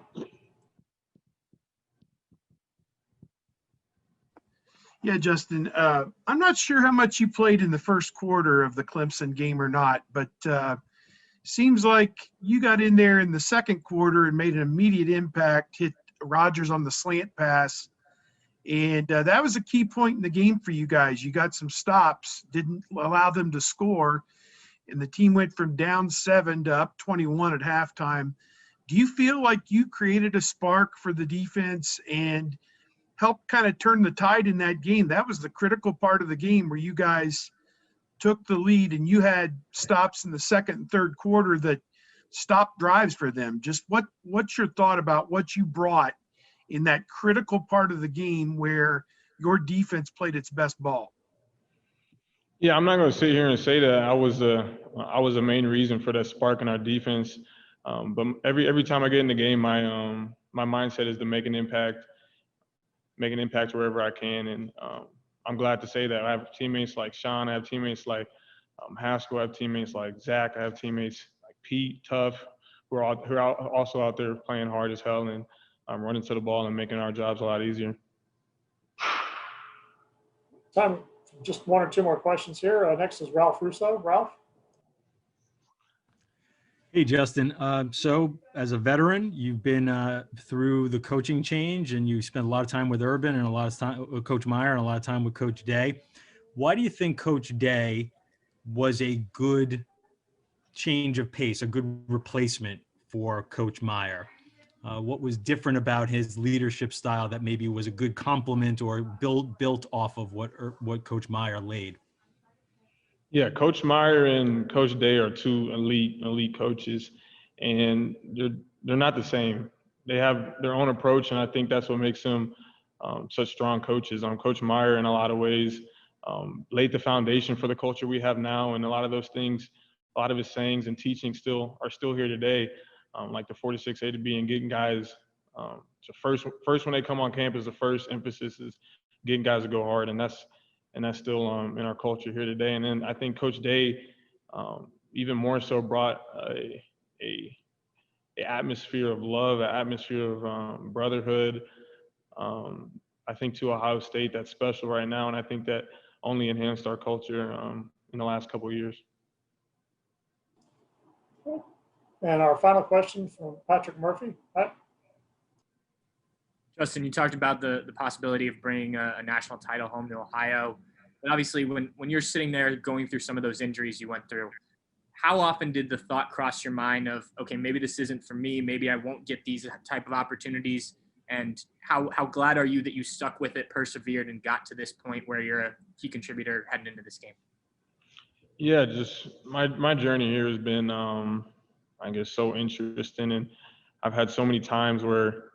Yeah, Justin, I'm not sure how much you played in the first quarter of the Clemson game or not, but seems like you got in there in the second quarter and made an immediate impact, hit Rodgers on the slant pass. And that was a key point in the game for you guys. You got some stops, didn't allow them to score, and the team went from down 7 to up 21 at halftime. Do you feel like you created a spark for the defense and helped kind of turn the tide in that game? That was the critical part of the game where you guys took the lead and you had stops in the second and third quarter that stopped drives for them. Just what's your thought about what you brought in that critical part of the game where your defense played its best ball? Yeah, I'm not going to sit here and say that I was the main reason for that spark in our defense. But every time I get in the game, my mindset is to make an impact wherever I can. And I'm glad to say that I have teammates like Sean, I have teammates like Haskell, I have teammates like Zach, I have teammates like Pete, Tough, who are also out there playing hard as hell and running to the ball and making our jobs a lot easier. Time, just one or two more questions here. Next is Ralph Russo. Ralph? Hey, Justin. So as a veteran, you've been through the coaching change and you spent a lot of time with Urban and a lot of time with Coach Meyer and a lot of time with Coach Day. Why do you think Coach Day was a good change of pace, a good replacement for Coach Meyer? What was different about his leadership style that maybe was a good complement or built off of what Coach Meyer laid? Yeah, Coach Meyer and Coach Day are two elite coaches, and they're not the same. They have their own approach, and I think that's what makes them such strong coaches. Coach Meyer, in a lot of ways, laid the foundation for the culture we have now, and a lot of those things, a lot of his sayings and teaching are still here today, like the 4-6 A to B and getting guys to first when they come on campus, the first emphasis is getting guys to go hard, and that's still in our culture here today. And then I think Coach Day even more so brought a atmosphere of love, an atmosphere of brotherhood, I think, to Ohio State that's special right now. And I think that only enhanced our culture in the last couple of years. And our final question from Patrick Murphy. Pat? Justin, you talked about the possibility of bringing a national title home to Ohio. But obviously, when you're sitting there going through some of those injuries you went through, how often did the thought cross your mind of, okay, maybe this isn't for me, maybe I won't get these type of opportunities? And how glad are you that you stuck with it, persevered, and got to this point where you're a key contributor heading into this game? Yeah, just my journey here has been, I guess, so interesting. And I've had so many times where,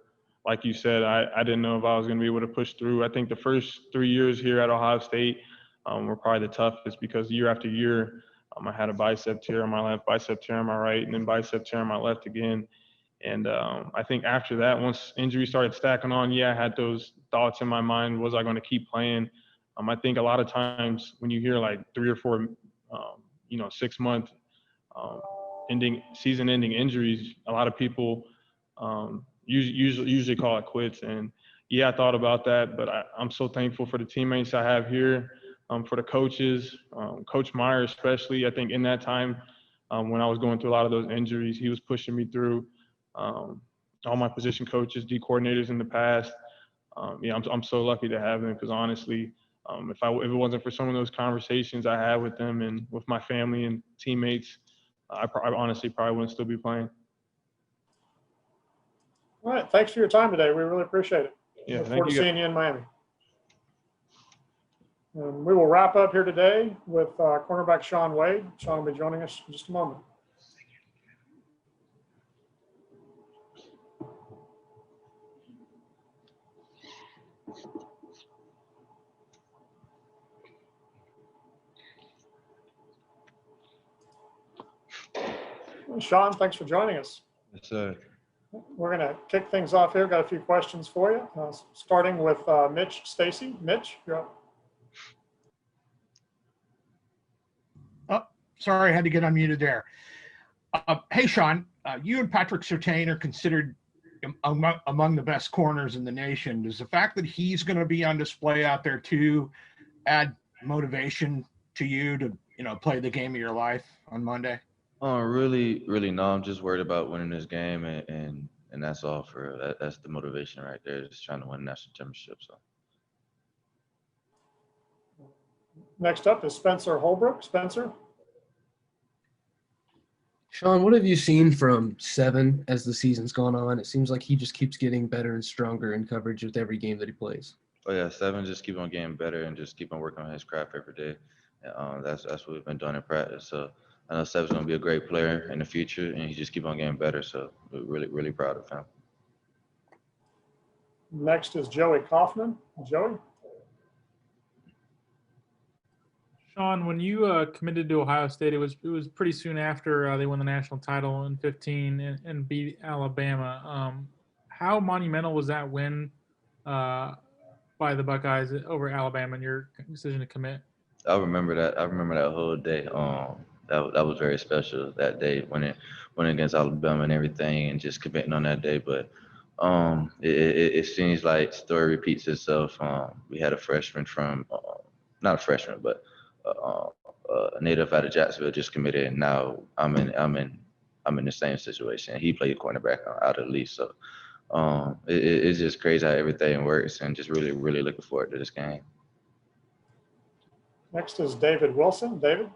like you said, I didn't know if I was going to be able to push through. I think the first 3 years here at Ohio State were probably the toughest because year after year, I had a bicep tear on my left, bicep tear on my right, and then bicep tear on my left again. And I think after that, once injuries started stacking on, I had those thoughts in my mind, was I going to keep playing? I think a lot of times when you hear like 3 or 4, 6-month season-ending injuries, a lot of people usually call it quits. And I thought about that, but I'm so thankful for the teammates I have here, for the coaches, Coach Meyer especially. I think in that time when I was going through a lot of those injuries, he was pushing me through. All my position coaches, D coordinators in the past. I'm so lucky to have them because honestly, if it wasn't for some of those conversations I had with them and with my family and teammates, I honestly probably wouldn't still be playing. All right. Thanks for your time today. We really appreciate it. Yeah, Look thank forward to you. seeing you in Miami. And we will wrap up here today with cornerback Sean Wade. Sean will be joining us in just a moment. Sean, thanks for joining us. Yes, sir. We're going to kick things off here. Got a few questions for you, starting with Mitch Stacy. Mitch, you're up. Oh, sorry, I had to get unmuted there. Hey, Sean, you and Patrick Surtain are considered among the best corners in the nation. Does the fact that he's going to be on display out there too add motivation to you to, play the game of your life on Monday? Oh, really, really no. I'm just worried about winning this game, and that's all for real. That's the motivation right there. Just trying to win the national championship. So. Next up is Spencer Holbrook. Spencer. Sean, what have you seen from Seven as the season's gone on? It seems like he just keeps getting better and stronger in coverage with every game that he plays. Oh yeah, Seven just keep on getting better and just keep on working on his craft every day. That's what we've been doing in practice. So I know Seven's gonna be a great player in the future, and he just keep on getting better. So we're really, really proud of him. Next is Joey Kaufman. Joey. Sean, when you committed to Ohio State, it was pretty soon after they won the national title in 2015 and beat Alabama. How monumental was that win by the Buckeyes over Alabama and your decision to commit? I remember that. I remember that whole day. That was very special that day winning against Alabama and everything, and just committing on that day. But it seems like story repeats itself. We had a freshman from not a freshman, but a native out of Jacksonville just committed, and now I'm in the same situation. He played cornerback out of the league, so it's just crazy how everything works, and just really, really looking forward to this game. Next is David Wilson. David.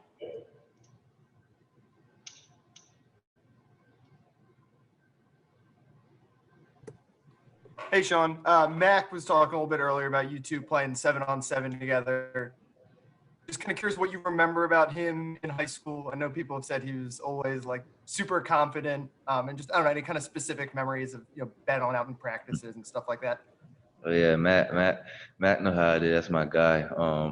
Hey, Sean. Mac was talking a little bit earlier about you two playing 7-on-7 together. Just kind of curious what you remember about him in high school. I know people have said he was always like super confident, and just, I don't know, any kind of specific memories of, battling out in practices and stuff like that. Oh yeah, Matt know how it is. That's my guy.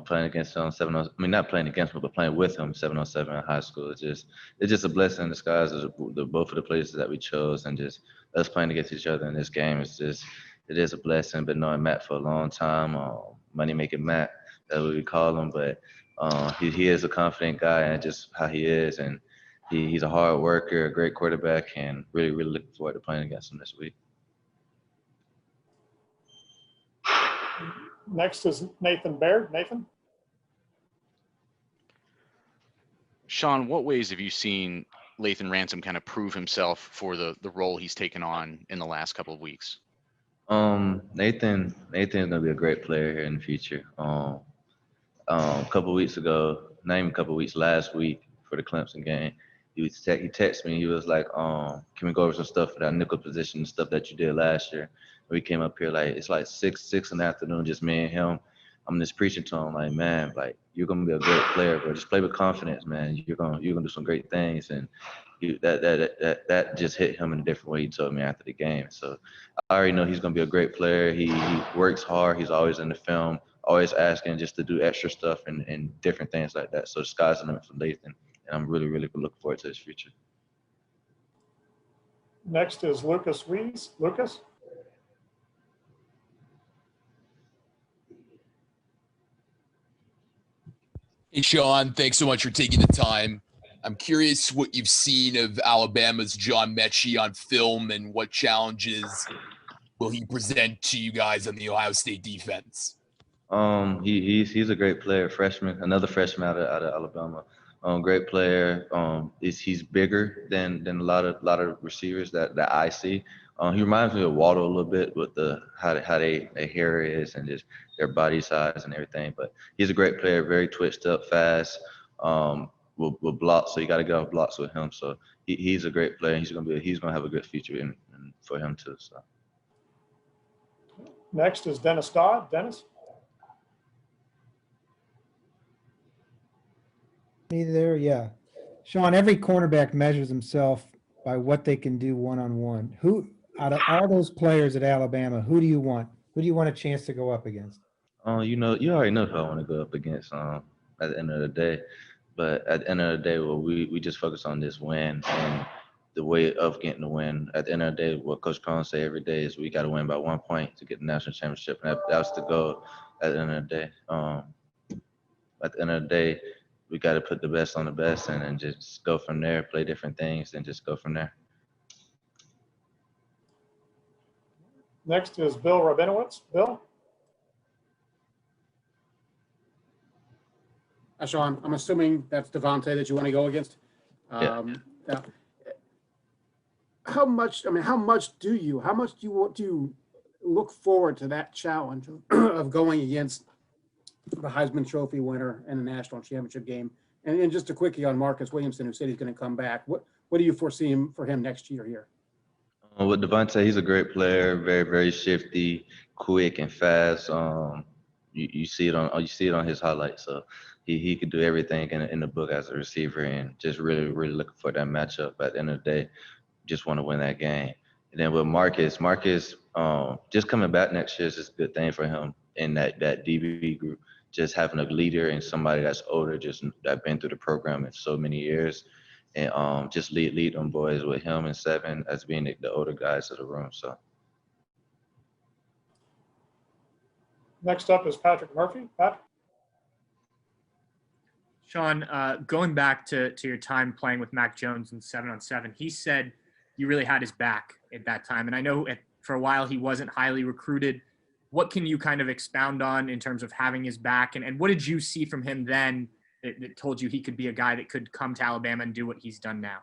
Playing against him 7-on. I mean, not playing against him, but playing with him 7-on-7 in high school. It's just a blessing in disguise. Both of the places that we chose, and just us playing against each other in this game. It is a blessing. Been knowing Matt for a long time. Money making Matt, that's what we call him. But he is a confident guy, and just how he is, and he's a hard worker, a great quarterback, and really, really looking forward to playing against him this week. Next is Nathan Baird. Nathan. Sean, what ways have you seen Lathan Ransom kind of prove himself for the role he's taken on in the last couple of weeks? Nathan's gonna be a great player here in the future. A couple weeks ago, not even a couple weeks, last week for the Clemson game, he texted me. He was like, "Can we go over some stuff for that nickel position, stuff that you did last year?" We came up here it's like six in the afternoon, just me and him. I'm just preaching to him like, man, like you're gonna be a great player, bro. Just play with confidence, man. You're gonna do some great things, and that just hit him in a different way. He told me after the game, so I already know he's gonna be a great player. He works hard. He's always in the film, always asking just to do extra stuff and different things like that. So the sky's the limit for Lathan, and I'm really, really looking forward to his future. Next is Lucas Weiss. Lucas. Hey, Sean, thanks so much for taking the time. I'm curious what you've seen of Alabama's John Mechie on film, and what challenges will he present to you guys on the Ohio State defense? He's a great player, freshman, another freshman out of Alabama. Great player. He's bigger than a lot of receivers that I see. He reminds me of Waddle a little bit with how their hair is and just their body size and everything. But he's a great player, very twitched up, fast. Will block, so you got to get off blocks with him. So he's a great player. He's gonna have a good future for him too. So. Next is Dennis Dodd. Dennis. Me there, yeah. Sean, every cornerback measures himself by what they can do one-on-one. Who, out of all those players at Alabama, who do you want? Who do you want a chance to go up against? You already know who I want to go up against at the end of the day. But at the end of the day, we just focus on this win and the way of getting the win. At the end of the day, what Coach Cron say every day is we got to win by 1 point to get the national championship. And that's the goal at the end of the day. At the end of the day, we got to put the best on the best and then just go from there, play different things, and just go from there. Next is Bill Rabinowitz. Bill? Sean, I'm assuming that's Devontae that you want to go against. Yeah. Now, how much do you want to look forward to that challenge of going against the Heisman Trophy winner in the national championship game? And just a quickie on Marcus Williamson, who said he's going to come back. What do you foresee for him next year here? With Devontae, he's a great player, very, very shifty, quick and fast. You see it on his highlights. So he could do everything in the book as a receiver, and just really, really looking for that matchup. At the end of the day, just want to win that game. And then with Marcus, just coming back next year is just a good thing for him in that DB group. Just having a leader and somebody that's older, just that been through the program in so many years, and just lead them boys with him and Seven as being the older guys of the room. So Next up is Patrick Murphy. Pat? Sean, going back to your time playing with Mac Jones in 7-on-7, he said you really had his back at that time. And I know for a while he wasn't highly recruited. What can you kind of expound on in terms of having his back? And what did you see from him then that told you he could be a guy that could come to Alabama and do what he's done now?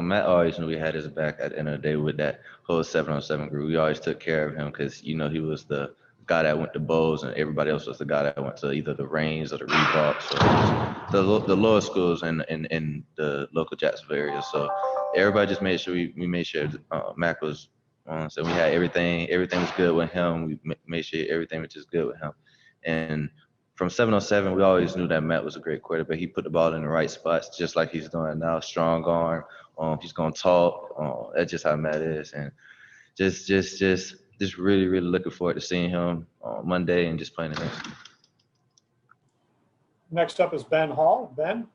Matt always knew we had his back at the end of the day with that whole 7-on-7 group. We always took care of him because, he was the guy that went to bowls, and everybody else was the guy that went to either the Reigns or the Reeboks or the lower schools in the local Jacksonville area. So everybody just made sure we made sure Mac was on. So we had everything was good with him. We made sure everything was just good with him. And from 7-on-7, we always knew that Matt was a great quarterback. He put the ball in the right spots, just like he's doing now. Strong arm. He's gonna talk. That's just how Matt is, and just really, really looking forward to seeing him on Monday and just playing against him. Next up is Ben Hall. Ben?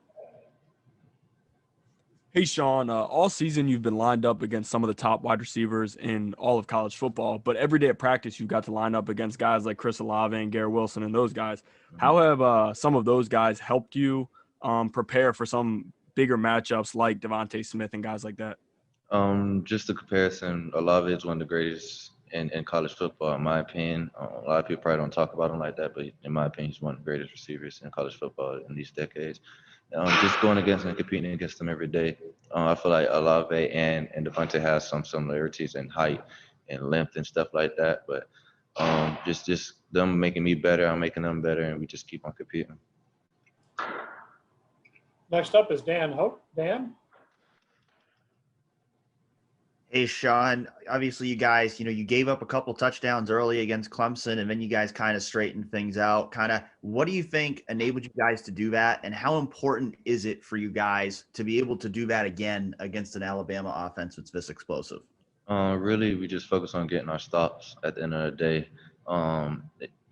Hey, Sean, all season you've been lined up against some of the top wide receivers in all of college football, but every day at practice you've got to line up against guys like Chris Olave and Garrett Wilson and those guys. How have some of those guys helped you prepare for some bigger matchups like Devontae Smith and guys like that? Just a comparison, Olave is one of the greatest in college football, in my opinion. A lot of people probably don't talk about him like that, but in my opinion, he's one of the greatest receivers in college football in these decades. Just going against and competing against them every day. I feel like Olave and Devontae has some similarities in height and length and stuff like that, but just them making me better, I'm making them better, and we just keep on competing. Next up is Dan Hope. Dan? Hey, Sean, obviously you guys, you gave up a couple touchdowns early against Clemson, and then you guys kind of straightened things out. What do you think enabled you guys to do that, and how important is it for you guys to be able to do that again against an Alabama offense that's this explosive? Really, we just focus on getting our stops at the end of the day.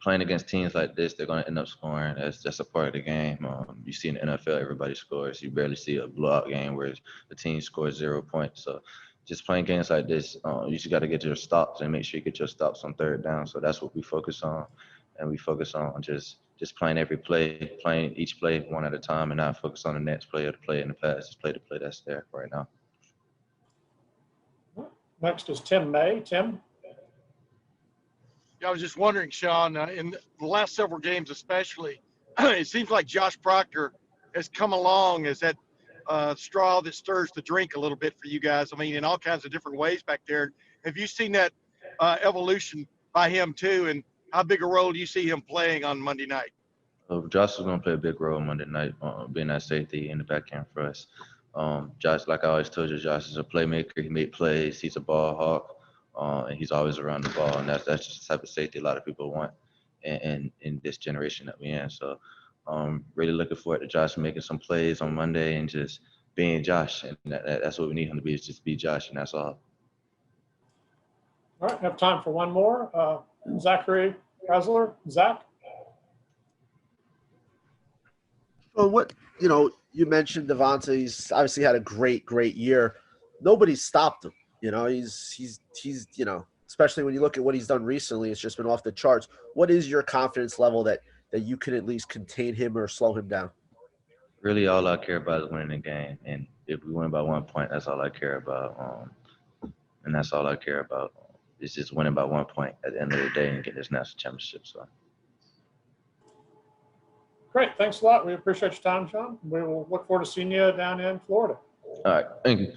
Playing against teams like this, they're going to end up scoring. That's just a part of the game. You see in the NFL, everybody scores. You barely see a blowout game where the team scores 0 points. So just playing games like this, you just got to get your stops and make sure you get your stops on third down. So that's what we focus on. And we focus on just playing every play, playing each play one at a time, and not focus on the next play or the play in the past. Just play the play that's there right now. Next is Tim May. Tim? I was just wondering, Sean, in the last several games especially, it seems like Josh Proctor has come along as that straw that stirs the drink a little bit for you guys. I mean, in all kinds of different ways back there. Have you seen that evolution by him too, and how big a role do you see him playing on Monday night? Josh is going to play a big role Monday night, being that safety in the back end for us. Josh, like I always told you, Josh is a playmaker. He makes plays. He's a ball hawk. And he's always around the ball, and that's just the type of safety a lot of people want in this generation that we're in. So really looking forward to Josh making some plays on Monday and just being Josh, and that's what we need him to be, is just be Josh, and that's all. All right, we have time for one more. Zachary Hasler. Zach? Well, you mentioned Devontae's obviously had a great year. Nobody's stopped him. He's especially when you look at what he's done recently, it's just been off the charts. What is your confidence level that you can at least contain him or slow him down? Really, all I care about is winning the game. And if we win by 1 point, that's all I care about. And that's all I care about. it's just winning by 1 point at the end of the day and get this national championship. So. Great. Thanks a lot. We appreciate your time, Sean. We will look forward to seeing you down in Florida. All right. Thank you.